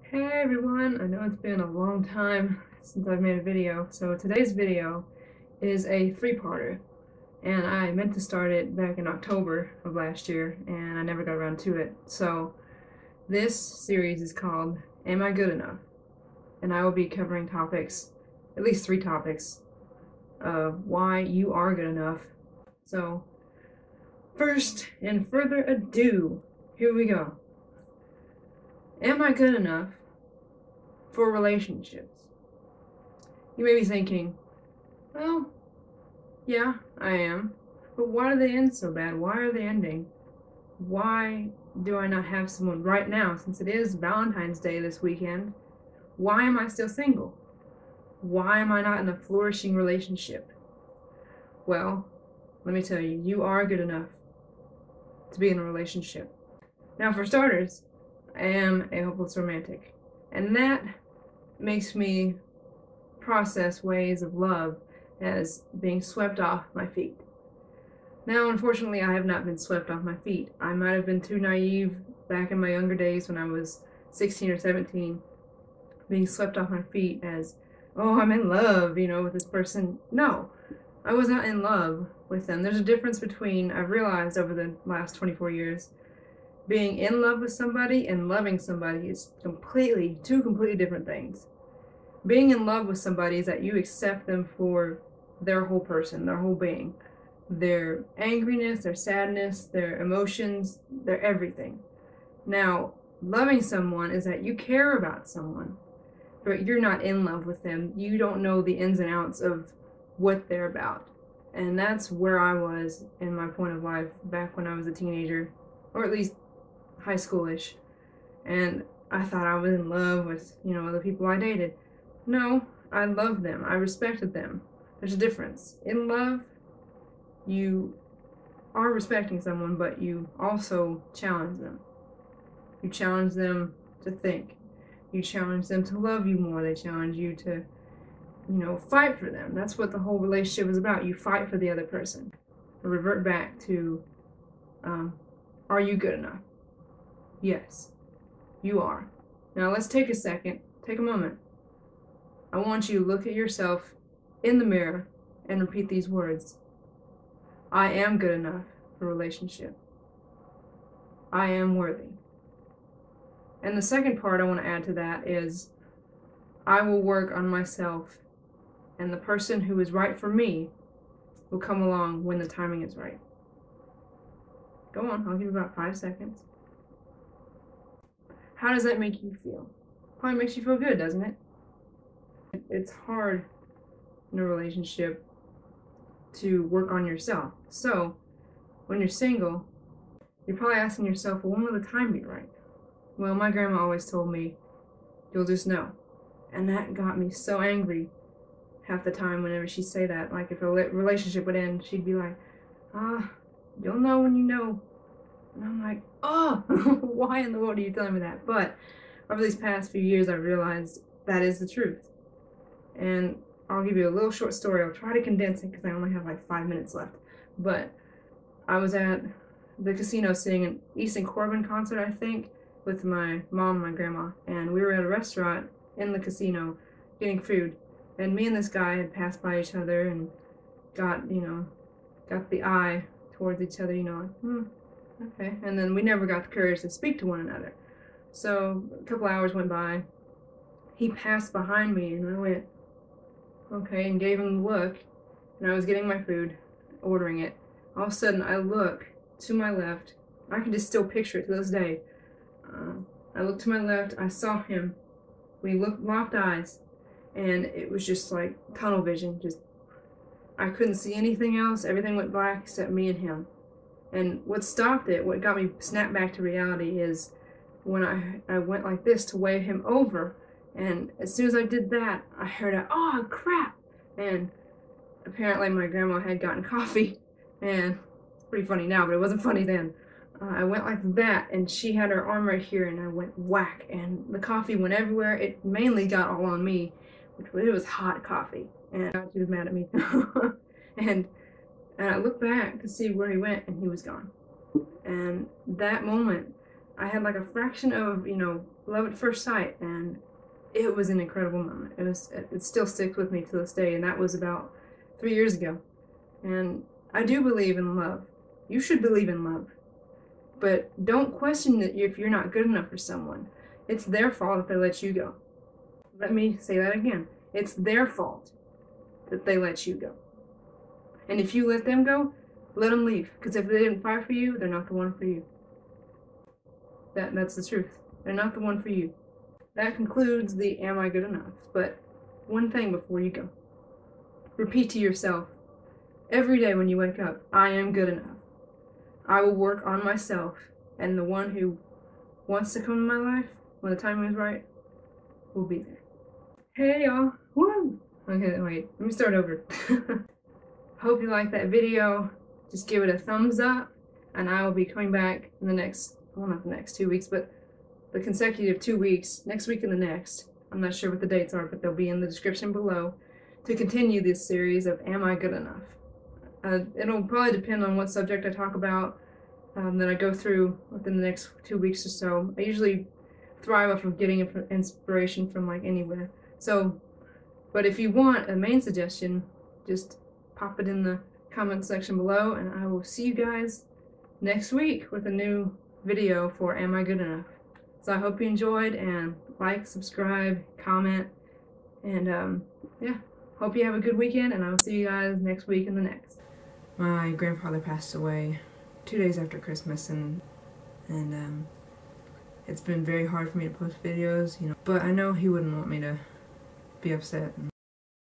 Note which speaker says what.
Speaker 1: Hey everyone, I know it's been a long time since I've made a video, so today's video is a three-parter, and I meant to start it back in October of last year, and I never got around to it. So this series is called Am I Good Enough? And I will be covering topics, at least three topics, of why you are good enough. So first and further ado, here we go. Am I good enough for relationships? You may be thinking, well, yeah, I am. But why do they end so bad? Why are they ending? Why do I not have someone right now, since it is Valentine's Day this weekend? Why am I still single? Why am I not in a flourishing relationship? Well, let me tell you, you are good enough to be in a relationship. Now, for starters, I am a hopeless romantic, and that makes me process ways of love as being swept off my feet. Now, unfortunately, I have not been swept off my feet. I might have been too naive back in my younger days when I was 16 or 17, being swept off my feet as, oh, I'm in love, with this person. No, I was not in love with them. There's a difference between, I've realized over the last 24 years, being in love with somebody and loving somebody is two completely different things. Being in love with somebody is that you accept them for their whole person, their whole being, their angriness, their sadness, their emotions, their everything. Now, loving someone is that you care about someone, but you're not in love with them. You don't know the ins and outs of what they're about. And that's where I was in my point of life back when I was a teenager, or at least high schoolish. And I thought I was in love with, the people I dated. No, I loved them. I respected them. There's a difference. In love, you are respecting someone, but you also challenge them. You challenge them to think. You challenge them to love you more. They challenge you to, fight for them. That's what the whole relationship is about. You fight for the other person. I revert back to, are you good enough? Yes, you are. Now let's take a moment. I want you to look at yourself in the mirror and repeat these words. I am good enough for a relationship. I am worthy. And the second part I want to add to that is I will work on myself, and the person who is right for me will come along when the timing is right. Go on, I'll give you about 5 seconds. How does that make you feel? Probably makes you feel good, doesn't it? It's hard in a relationship to work on yourself. So, when you're single, you're probably asking yourself, well, when will the time be right? Well, my grandma always told me, you'll just know. And that got me so angry half the time whenever she'd say that. Like, if a relationship would end, she'd be like, you'll know when you know. And I'm like, oh, why in the world are you telling me that? But over these past few years, I've realized that is the truth. And I'll give you a little short story. I'll try to condense it because I only have like 5 minutes left. But I was at the casino seeing an Easton Corbin concert, I think, with my mom and my grandma. And we were at a restaurant in the casino getting food. And me and this guy had passed by each other and got the eye towards each other, okay. And then we never got the courage to speak to one another. So a couple hours went by. He passed behind me and I went, okay, and gave him the look. And I was getting my food, ordering it. All of a sudden, I look to my left. I can just still picture it to this day. I looked to my left. I saw him. We locked eyes. And it was just like tunnel vision. I couldn't see anything else. Everything went black except me and him. And what stopped it, what got me snapped back to reality is when I went like this to wave him over. And as soon as I did that, I heard a, oh, crap. And apparently my grandma had gotten coffee. And it's pretty funny now, but it wasn't funny then. I went like that, and she had her arm right here, and I went whack. And the coffee went everywhere. It mainly got all on me, which it was hot coffee. And she was mad at me. and I looked back to see where he went, and he was gone. And that moment, I had like a fraction of, love at first sight, and it was an incredible moment. It still sticks with me to this day, and that was about 3 years ago. And I do believe in love. You should believe in love. But don't question that if you're not good enough for someone. It's their fault if they let you go. Let me say that again. It's their fault that they let you go. And if you let them go, let them leave. Because if they didn't fight for you, they're not the one for you. That's the truth. They're not the one for you. That concludes the am I good enough. But one thing before you go. Repeat to yourself every day when you wake up, I am good enough. I will work on myself, and the one who wants to come in my life, when the time is right, will be there. Hey y'all! Woo! Okay, wait, let me start over. Hope you liked that video. Just give it a thumbs up, and I will be coming back in the next, well, not the next 2 weeks, but the consecutive 2 weeks, next week and the next. I'm not sure what the dates are, but they'll be in the description below, to continue this series of Am I Good Enough? It'll probably depend on what subject I talk about that I go through within the next 2 weeks or so. I usually thrive off of getting inspiration from like anywhere. So, but if you want a main suggestion, just pop it in the comment section below, and I will see you guys next week with a new video for Am I Good Enough? So I hope you enjoyed, and like, subscribe, comment, and yeah, hope you have a good weekend, and I will see you guys next week and the next. My grandfather passed away 2 days after Christmas, and it's been very hard for me to post videos, you know, but I know he wouldn't want me to be upset.